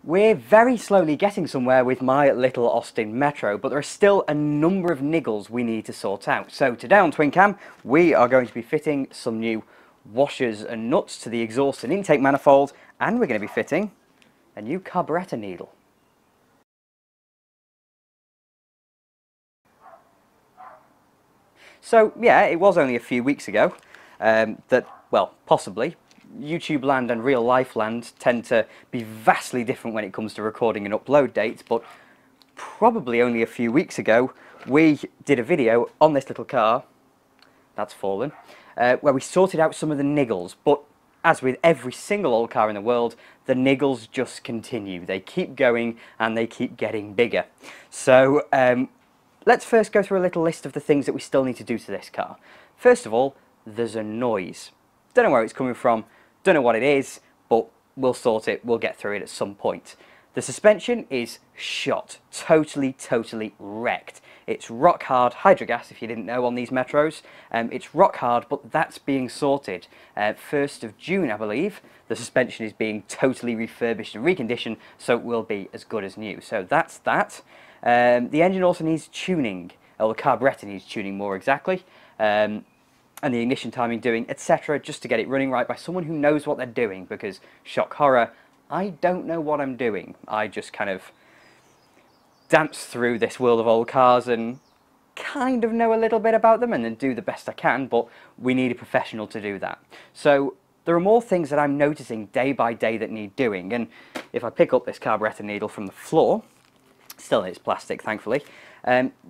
We're very slowly getting somewhere with my little Austin Metro, but there are still a number of niggles we need to sort out. So today on Twin Cam, we are going to be fitting some new washers and nuts to the exhaust and intake manifold, and we're going to be fitting a new carburettor needle. So yeah, it was only a few weeks ago that, well, possibly, YouTube land and real life land tend to be vastly different when it comes to recording and upload dates, but probably only a few weeks ago we did a video on this little car, that's fallen, where we sorted out some of the niggles. But as with every single old car in the world, the niggles just continue. They keep going and they keep getting bigger. So let's first go through a little list of the things that we still need to do to this car. First of all, there's a noise. Don't know where it's coming from, don't know what it is, but we'll sort it, we'll get through it at some point. The suspension is shot, totally wrecked. It's rock hard, hydrogas if you didn't know on these Metros. It's rock hard, but that's being sorted. 1st of June, I believe, the suspension is being totally refurbished and reconditioned, so it will be as good as new. So that's that. The engine also needs tuning, or the carburettor needs tuning more exactly. And the ignition timing doing, etc., just to get it running right by someone who knows what they're doing, because, shock horror, I don't know what I'm doing. I just kind of dance through this world of old cars and kind of know a little bit about them and then do the best I can, but we need a professional to do that. So there are more things that I'm noticing day by day that need doing, and if I pick up this carburettor needle from the floor, still it's plastic thankfully,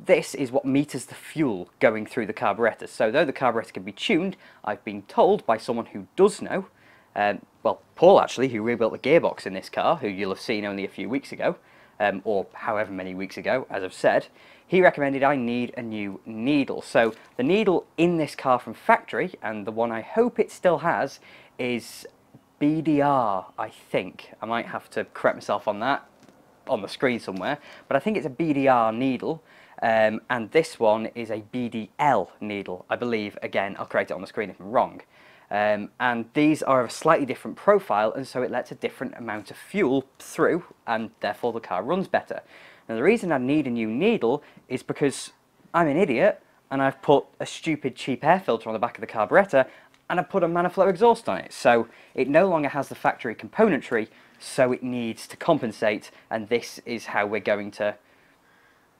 this is what meters the fuel going through the carburettor. So though the carburettor can be tuned, I've been told by someone who does know, well, Paul actually, who rebuilt the gearbox in this car, who you'll have seen only a few weeks ago, or however many weeks ago, as I've said, he recommended I need a new needle. So the needle in this car from factory, and the one I hope it still has, is BDR, I think. I might have to correct myself on that on the screen somewhere, but I think it's a BDR needle, and this one is a BDL needle, I believe. Again, I'll correct it on the screen if I'm wrong. And these are of a slightly different profile, and so it lets a different amount of fuel through, and therefore the car runs better. Now the reason I need a new needle is because I'm an idiot, and I've put a stupid cheap air filter on the back of the carburettor, and I put a manifold exhaust on it, so it no longer has the factory componentry, so it needs to compensate, and this is how we're going to,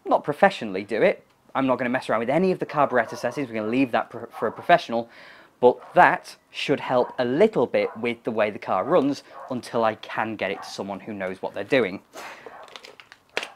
not professionally do it. I'm not going to mess around with any of the carburettor settings, we're going to leave that for a professional, but that should help a little bit with the way the car runs until I can get it to someone who knows what they're doing.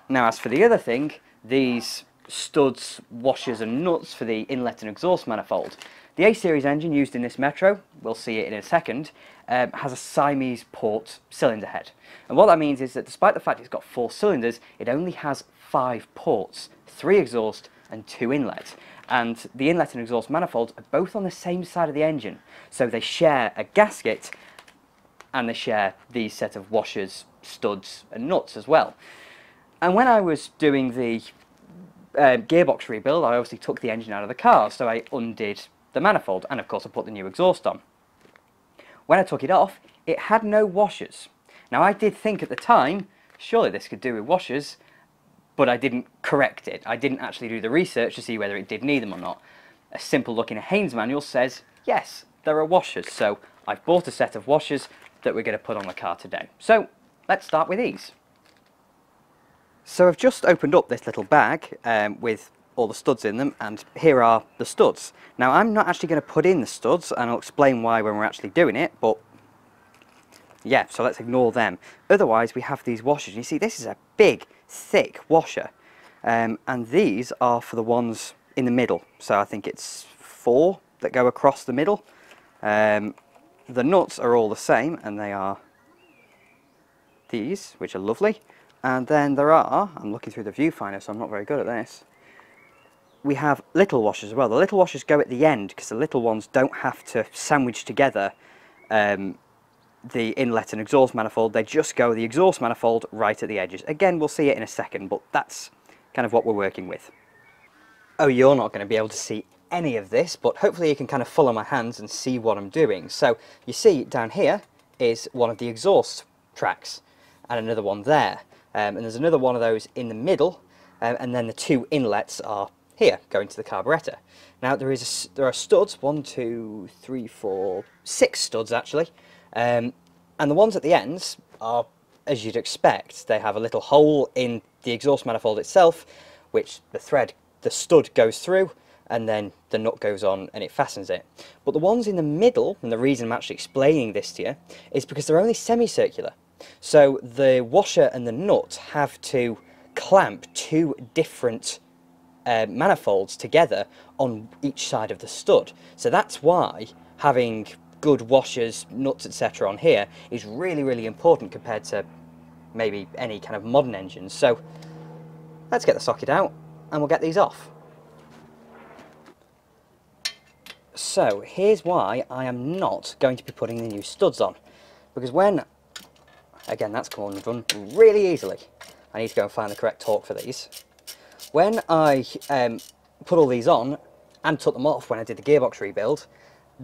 Now as for the other thing, these studs, washers and nuts for the inlet and exhaust manifold. The A-series engine used in this Metro, we'll see it in a second, has a Siamese port cylinder head. And what that means is that despite the fact it's got 4 cylinders, it only has 5 ports, 3 exhaust and 2 inlet. And the inlet and exhaust manifolds are both on the same side of the engine. So they share a gasket and they share these set of washers, studs and nuts as well. And when I was doing the gearbox rebuild, I obviously took the engine out of the car, so I undid the manifold, and of course I put the new exhaust on. When I took it off, it had no washers. Now I did think at the time, surely this could do with washers, but I didn't correct it. I didn't actually do the research to see whether it did need them or not. A simple look in a Haynes manual says, yes, there are washers, so I've bought a set of washers that we're going to put on the car today. So let's start with these. So I've just opened up this little bag with all the studs in them, and here are the studs. Now I'm not actually going to put in the studs, and I'll explain why when we're actually doing it, but yeah, so let's ignore them. Otherwise we have these washers. You see, this is a big thick washer, and these are for the ones in the middle, so I think it's 4 that go across the middle. The nuts are all the same, and they are these, which are lovely. And then there are, I'm looking through the viewfinder so I'm not very good at this, we have little washers as well. The little washers go at the end because the little ones don't have to sandwich together the inlet and exhaust manifold. They just go the exhaust manifold right at the edges. Again, we'll see it in a second, but that's kind of what we're working with. Oh, you're not going to be able to see any of this, but hopefully you can kind of follow my hands and see what I'm doing. So you see down here is one of the exhaust tracks, and another one there. And there's another one of those in the middle, and then the two inlets are here, going to the carburettor. Now there are studs, 1, 2, 3, 4, 6 studs actually, and the ones at the ends are, as you'd expect, they have a little hole in the exhaust manifold itself, which the stud goes through, and then the nut goes on and it fastens it. But the ones in the middle, and the reason I'm actually explaining this to you, is because they're only semicircular. So the washer and the nut have to clamp two different manifolds together on each side of the stud. So that's why having good washers, nuts, etc. on here is really, really important compared to maybe any kind of modern engines. So let's get the socket out and we'll get these off. So here's why I am not going to be putting the new studs on, because when, again, that's come undone really easily. I need to go and find the correct torque for these. When I put all these on and took them off when I did the gearbox rebuild,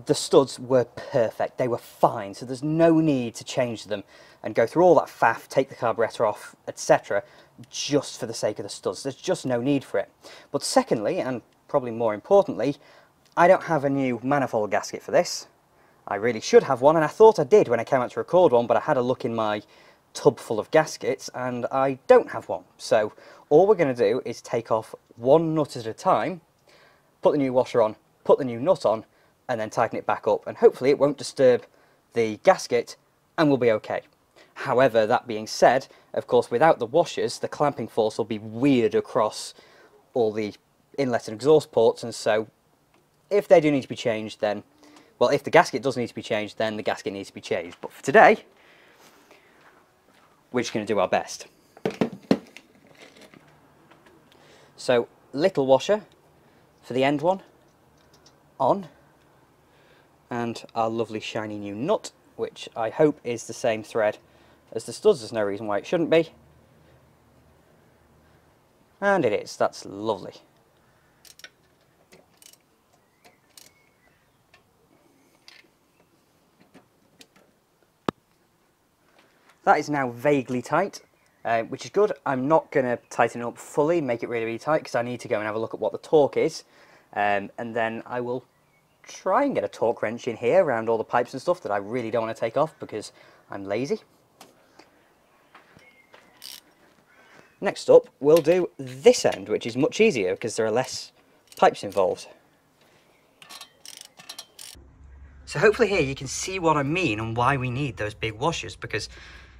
the studs were perfect, they were fine, so there's no need to change them and go through all that faff, take the carburettor off, etc., just for the sake of the studs. There's just no need for it. But secondly, and probably more importantly, I don't have a new manifold gasket for this. I really should have one, and I thought I did when I came out to record one, but I had a look in my tub full of gaskets and I don't have one. So all we're going to do is take off one nut at a time, put the new washer on, put the new nut on, and then tighten it back up, and hopefully it won't disturb the gasket and we'll be okay. However, that being said, of course, without the washers, the clamping force will be weird across all the inlet and exhaust ports, and so if they do need to be changed, then, well, if the gasket does need to be changed, then the gasket needs to be changed. But for today, we're just going to do our best. So, little washer for the end one, on, and our lovely shiny new nut, which I hope is the same thread as the studs. There's no reason why it shouldn't be. And it is. That's lovely. That is now vaguely tight, which is good. I'm not going to tighten it up fully, make it really, really tight, because I need to go and have a look at what the torque is. And then I will try and get a torque wrench in here around all the pipes and stuff that I really don't want to take off because I'm lazy. Next up, we'll do this end, which is much easier because there are less pipes involved. So hopefully here you can see what I mean and why we need those big washers, because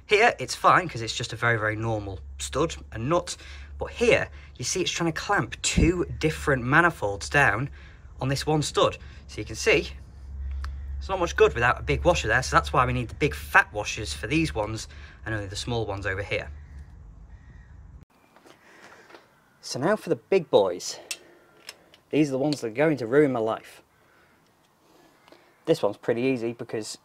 here it's fine because it's just a very, very normal stud and nut, but here you see it's trying to clamp two different manifolds down on this one stud. So you can see it's not much good without a big washer there, so that's why we need the big fat washers for these ones and only the small ones over here. So now for the big boys. These are the ones that are going to ruin my life. This one's pretty easy because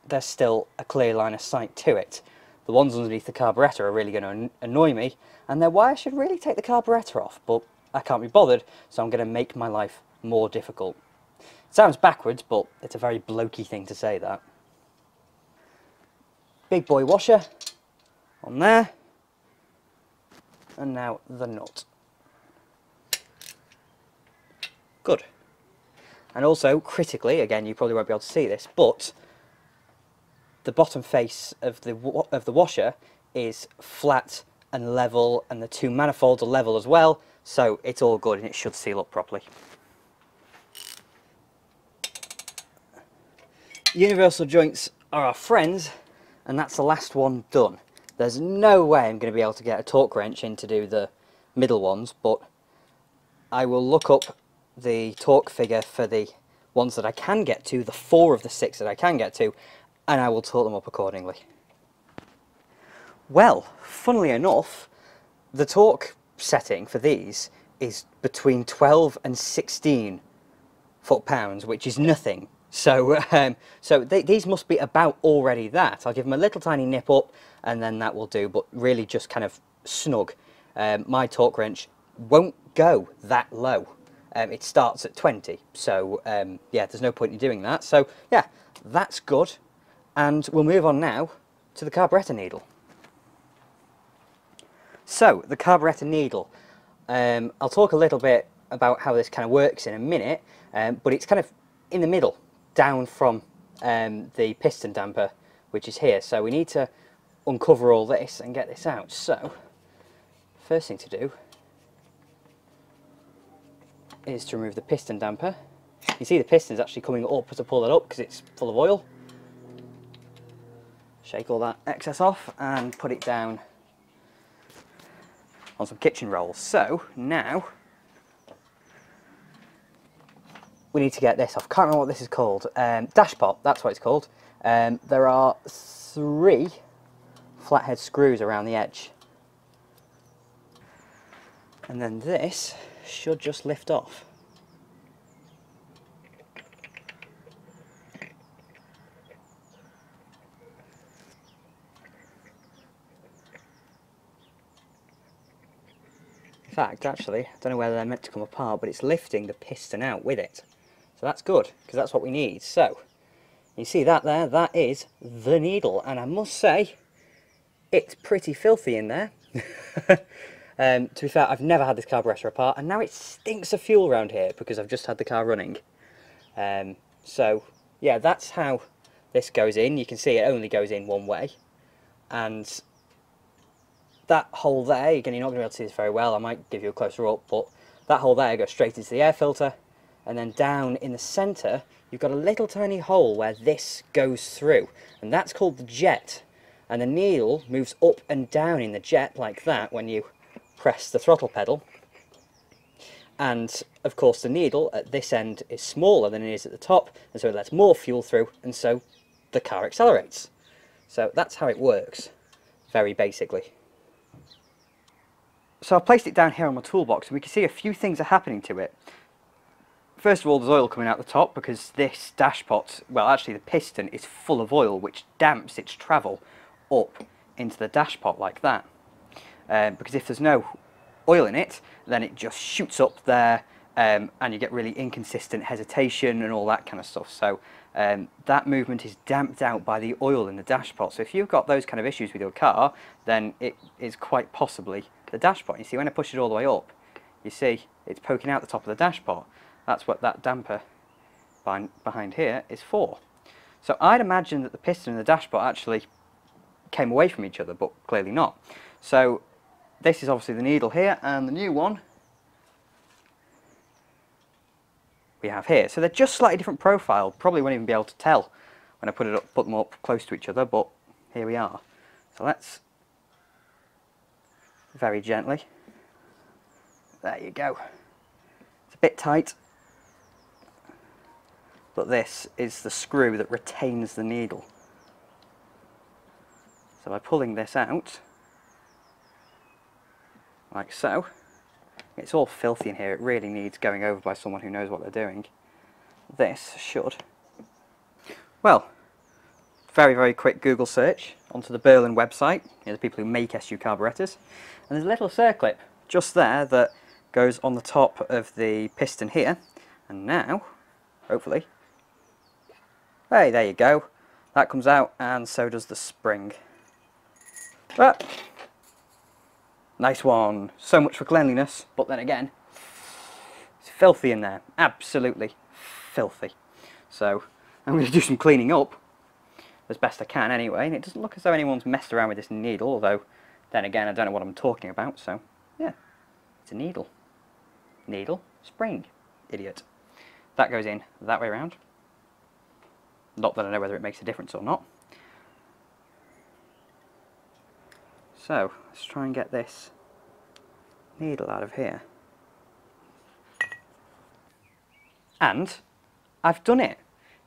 there's still a clear line of sight to it. The ones underneath the carburettor are really going to annoy me, and they're why I should really take the carburettor off, but I can't be bothered, so I'm going to make my life more difficult. It sounds backwards, but it's a very blokey thing to say, that. Big boy washer on there, and now the nut. Good. And also, critically, again, you probably won't be able to see this, but the bottom face of the washer is flat and level, and the two manifolds are level as well, so it's all good and it should seal up properly. Universal joints are our friends, and that's the last one done. There's no way I'm going to be able to get a torque wrench in to do the middle ones, but I will look up the torque figure for the ones that I can get to, the 4 of the 6 that I can get to, and I will torque them up accordingly. Well, funnily enough, the torque setting for these is between 12 and 16 foot-pounds, which is nothing. So, these must be about already that. I'll give them a little tiny nip up, and then that will do, but really just kind of snug. My torque wrench won't go that low. It starts at 20, so yeah, there's no point in doing that. So yeah, that's good, and we'll move on now to the carburettor needle. So, the carburettor needle. I'll talk a little bit about how this kind of works in a minute, but it's kind of in the middle, down from the piston damper, which is here. So we need to uncover all this and get this out. So, first thing to do is to remove the piston damper. You see the piston's actually coming up to pull it up because it's full of oil. Shake all that excess off and put it down on some kitchen rolls. So now we need to get this off. Can't remember what this is called. Dash pot, that's what it's called. There are 3 flathead screws around the edge. And then this should just lift off. In fact, actually, I don't know whether they're meant to come apart, but it's lifting the piston out with it. So that's good, because that's what we need. So, you see that there? That is the needle. And I must say, it's pretty filthy in there. To be fair, I've never had this carburettor apart, and now it stinks of fuel around here because I've just had the car running. So, yeah, that's how this goes in. You can see it only goes in one way. And that hole there, again, you're not going to be able to see this very well, I might give you a closer up, but that hole there goes straight into the air filter, and then down in the centre you've got a little tiny hole where this goes through, and that's called the jet, and the needle moves up and down in the jet like that when you press the throttle pedal, and of course the needle at this end is smaller than it is at the top, and so it lets more fuel through, and so the car accelerates. So that's how it works, very basically. So I've placed it down here on my toolbox, and we can see a few things are happening to it. First of all, there's oil coming out the top because this dash pot, well actually the piston is full of oil, which damps its travel up into the dash pot like that. Because if there's no oil in it, then it just shoots up there, and you get really inconsistent hesitation and all that kind of stuff. So that movement is damped out by the oil in the dash pot. So if you've got those kind of issues with your car, then it is quite possibly the dash pot. You see, when I push it all the way up, you see it's poking out the top of the dash pot. That's what that damper behind here is for. So I'd imagine that the piston and the dash pot actually came away from each other, but clearly not. So this is obviously the needle here, and the new one we have here. So they're just slightly different profile. Probably won't even be able to tell when I put them up close to each other, but here we are. So let's very gently. There you go. It's a bit tight, but this is the screw that retains the needle. So by pulling this out, like so, it's all filthy in here. It really needs going over by someone who knows what they're doing. This should, well, very, very quick Google search onto the Berlin website, the people who make SU carburettors, and there's a little circlip just there that goes on the top of the piston here, and now, hopefully, hey, there you go, that comes out, and so does the spring. Ah, nice one. So much for cleanliness, but then again, it's filthy in there, absolutely filthy. So I'm going to do some cleaning up as best I can anyway, and it doesn't look as though anyone's messed around with this needle, although then again I don't know what I'm talking about, so yeah, it's a needle. Needle, spring, idiot. That goes in that way around. Not that I know whether it makes a difference or not. So let's try and get this needle out of here. And I've done it.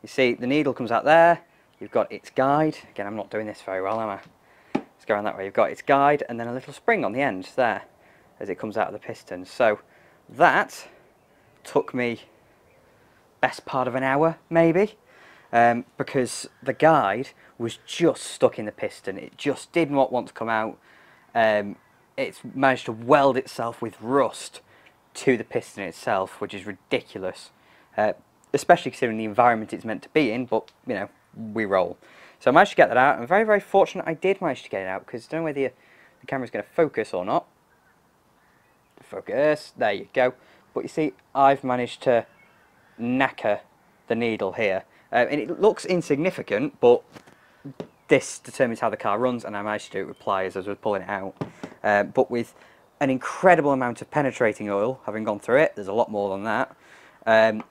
You see, the needle comes out there. You've got its guide. Again, I'm not doing this very well, am I? Let's go around that way. You've got its guide and then a little spring on the end there as it comes out of the piston. So that took me best part of an hour, maybe, because the guide was just stuck in the piston. It just did not want to come out. It's managed to weld itself with rust to the piston itself, which is ridiculous, especially considering the environment it's meant to be in, but, you know, we roll. So I managed to get that out. I'm very, very fortunate I did manage to get it out, because I don't know whether the camera's going to focus or not. focus, there you go. But you see, I've managed to knacker the needle here. And it looks insignificant, but this determines how the car runs, and I managed to do it with pliers as I was pulling it out. But with an incredible amount of penetrating oil, having gone through it, there's a lot more than that, and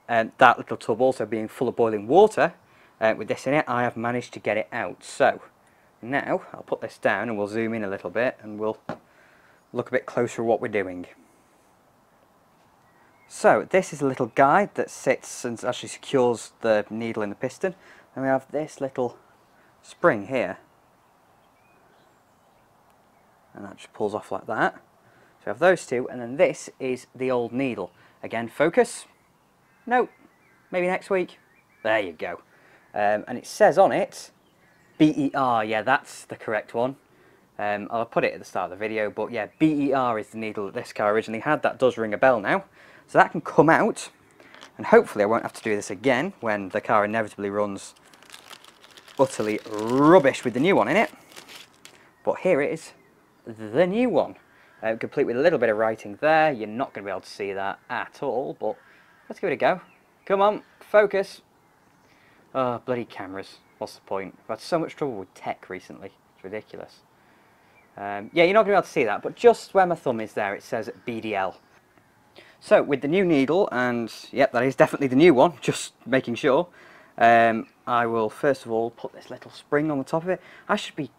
that little tub also being full of boiling water, with this in it, I have managed to get it out. So now I'll put this down and we'll zoom in a little bit and we'll look a bit closer at what we're doing. So this is a little guide that sits and actually secures the needle in the piston, and we have this little spring here, and that just pulls off like that. So we have those two, and then this is the old needle. Again, focus. No, maybe next week. There you go. And it says on it BER. Yeah, that's the correct one. I'll put it at the start of the video, but yeah, BER is the needle that this car originally had. That does ring a bell now. So that can come out, and hopefully I won't have to do this again when the car inevitably runs utterly rubbish with the new one in it. But here it is, the new one, complete with a little bit of writing there. You're not going to be able to see that at all, but let's give it a go. Come on, focus. Oh, bloody cameras. What's the point? I've had so much trouble with tech recently. It's ridiculous. Yeah, you're not going to be able to see that, but just where my thumb is there, it says BDL. So with the new needle, and yep, that is definitely the new one, just making sure, I will first of all put this little spring on the top of it. I should be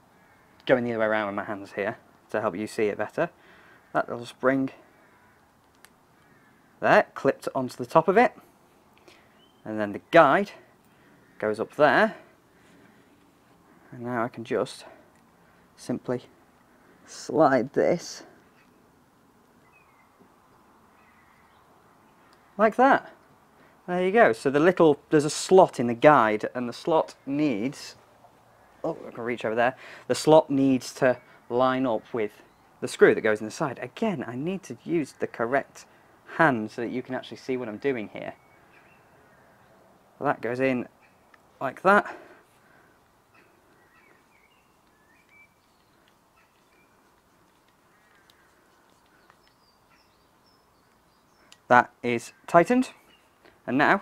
going the other way around with my hands here to help you see it better. That little spring there, clipped onto the top of it, and then the guide goes up there, and now I can just simply slide this like that. There you go. So there's a slot in the guide, and the slot needs, oh, I can reach over there. The slot needs to line up with the screw that goes in the side. Again, I need to use the correct hand so that you can actually see what I'm doing here. So that goes in like that. That is tightened, and now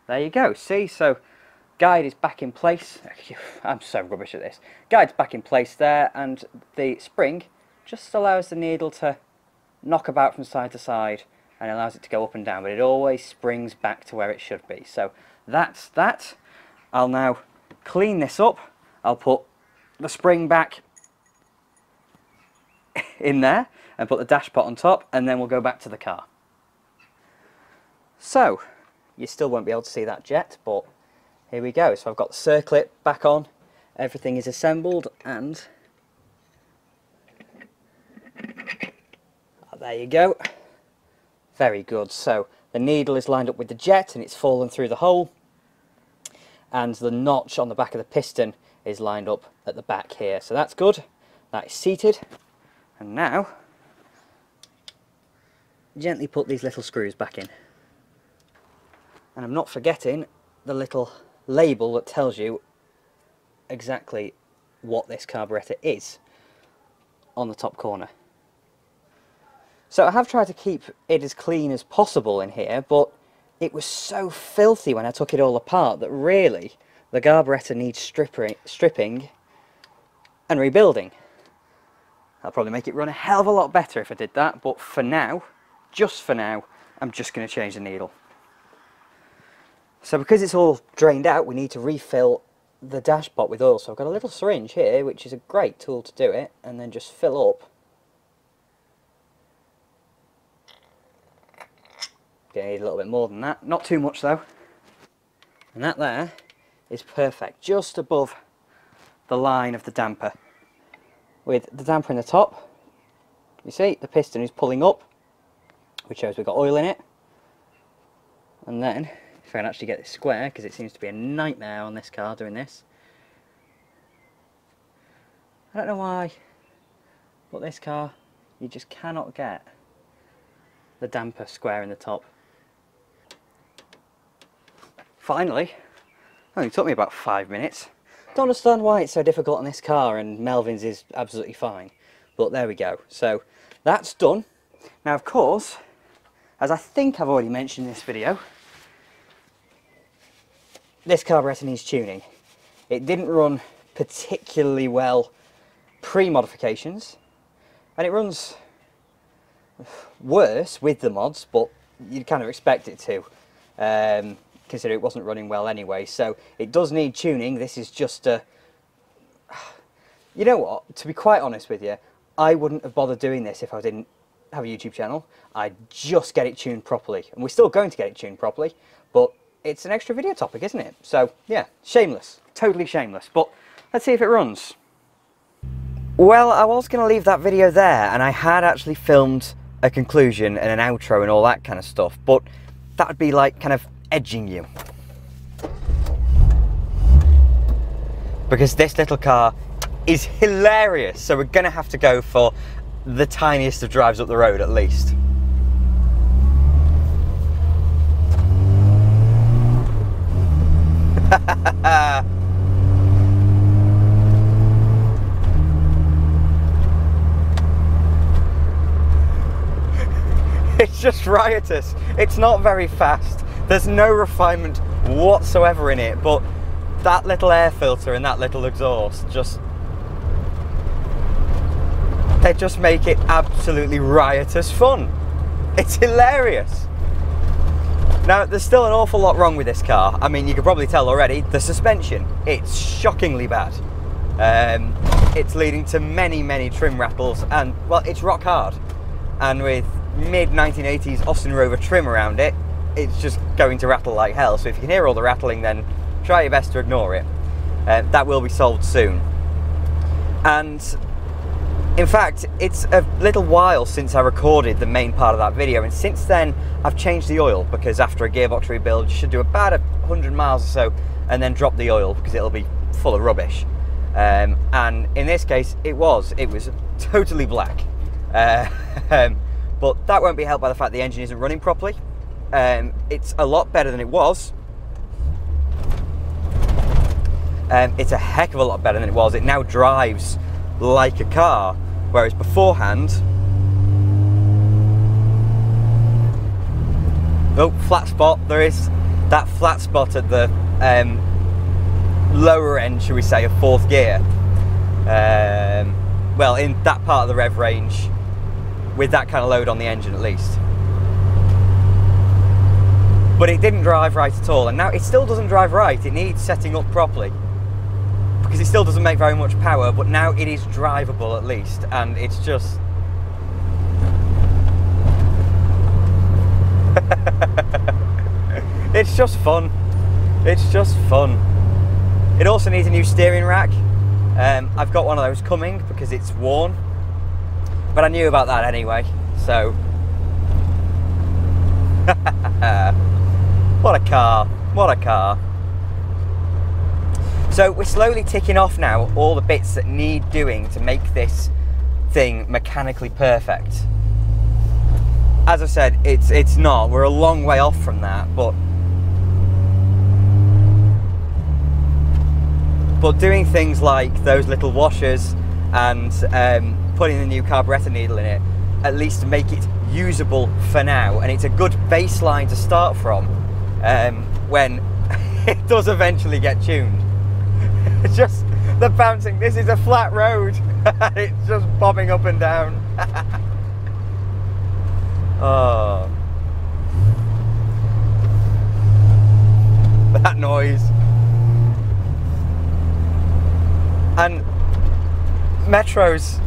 there you go. See, so guide is back in place. I'm so rubbish at this. Guide's back in place there, and the spring just allows the needle to knock about from side to side and allows it to go up and down, but it always springs back to where it should be. So that's that. I'll now clean this up. I'll put the spring back in there and put the dash pot on top, and then we'll go back to the car. So, you still won't be able to see that jet, but here we go. So I've got the circlip back on, everything is assembled, and there you go. Very good. So the needle is lined up with the jet and it's fallen through the hole, and the notch on the back of the piston is lined up at the back here. So that's good. That is seated. And now, gently put these little screws back in. And I'm not forgetting the little label that tells you exactly what this carburettor is on the top corner. So I have tried to keep it as clean as possible in here, but it was so filthy when I took it all apart that really the carburettor needs stripping and rebuilding. I'll probably make it run a hell of a lot better if I did that, but for now, just for now, I'm just going to change the needle. So because it's all drained out, we need to refill the dash pot with oil. So I've got a little syringe here, which is a great tool to do it, and then just fill up. Gonna need a little bit more than that, not too much though. And that there is perfect, just above the line of the damper. With the damper in the top, you see the piston is pulling up, which shows we've got oil in it. And then, if I can actually get this square, because it seems to be a nightmare on this car doing this. I don't know why, but this car, you just cannot get the damper square in the top. Finally, only took me about 5 minutes. Don't understand why it's so difficult on this car, and Melvin's is absolutely fine. But there we go. So that's done. Now, of course, as I think I've already mentioned in this video, this carburettor needs tuning. It didn't run particularly well pre-modifications, and it runs worse with the mods, but you'd kind of expect it to, consider it wasn't running well anyway. So it does need tuning. This is just a... You know what, to be quite honest with you, I wouldn't have bothered doing this if I didn't have a YouTube channel. I'd just get it tuned properly, and we're still going to get it tuned properly, but it's an extra video topic, isn't it? So yeah, shameless, totally shameless, but let's see if it runs. Well, I was going to leave that video there, and I had actually filmed a conclusion and an outro and all that kind of stuff, but that would be like kind of edging you. Because this little car is hilarious, so we're going to have to go for the tiniest of drives up the road at least. It's just riotous. It's not very fast. There's no refinement whatsoever in it, but that little air filter and that little exhaust they just make it absolutely riotous fun. It's hilarious. Now, there's still an awful lot wrong with this car. I mean, you can probably tell already, the suspension, it's shockingly bad. It's leading to many trim rattles, and, well, it's rock hard. And with mid-1980s Austin Rover trim around it, it's just going to rattle like hell. So if you can hear all the rattling, then try your best to ignore it. That will be solved soon. And in fact, it's a little while since I recorded the main part of that video, and since then I've changed the oil, because after a gearbox rebuild you should do about 100 miles or so and then drop the oil because it'll be full of rubbish. And in this case it was totally black. But that won't be helped by the fact the engine isn't running properly. It's a lot better than it was. It's a heck of a lot better than it was. It now drives like a car, whereas beforehand... Oh, flat spot. There is that flat spot at the lower end, shall we say, of fourth gear. Well, in that part of the rev range, with that kind of load on the engine at least. But it didn't drive right at all, and now it still doesn't drive right. It needs setting up properly, because it still doesn't make very much power, but now it is drivable at least, and it's just... it's just fun. It's just fun. It also needs a new steering rack. I've got one of those coming because it's worn, but I knew about that anyway, so... What a car, what a car. So we're slowly ticking off now all the bits that need doing to make this thing mechanically perfect. As I said, it's not, we're a long way off from that, but doing things like those little washers and putting the new carburettor needle in it, at least to make it usable for now, and it's a good baseline to start from when it does eventually get tuned. It's just the bouncing. This is a flat road. It's just bobbing up and down. Oh, that noise. And Metros,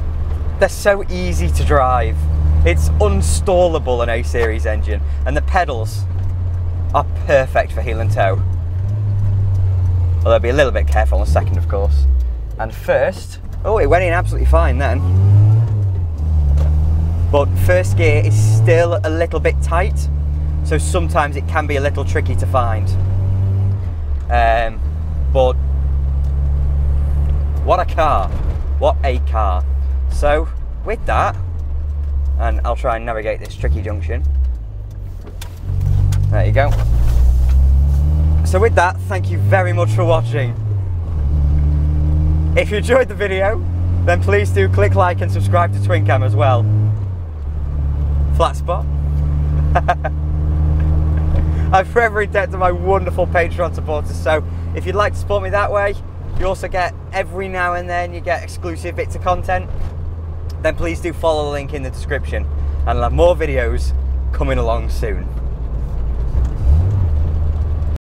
they're so easy to drive. It's unstallable, an A-series engine, and the pedals are perfect for heel and toe. Although be a little bit careful on the second, of course. And first, oh, it went in absolutely fine then. But first gear is still a little bit tight, so sometimes it can be a little tricky to find. But what a car, what a car. So with that, and I'll try and navigate this tricky junction. There you go. So with that, thank you very much for watching. If you enjoyed the video, then please do click like and subscribe to TwinCam as well. flat spot. I'm forever indebted to my wonderful Patreon supporters, so if you'd like to support me that way, you also get every now and then you get exclusive bits of content, then please do follow the link in the description, and I'll have more videos coming along soon.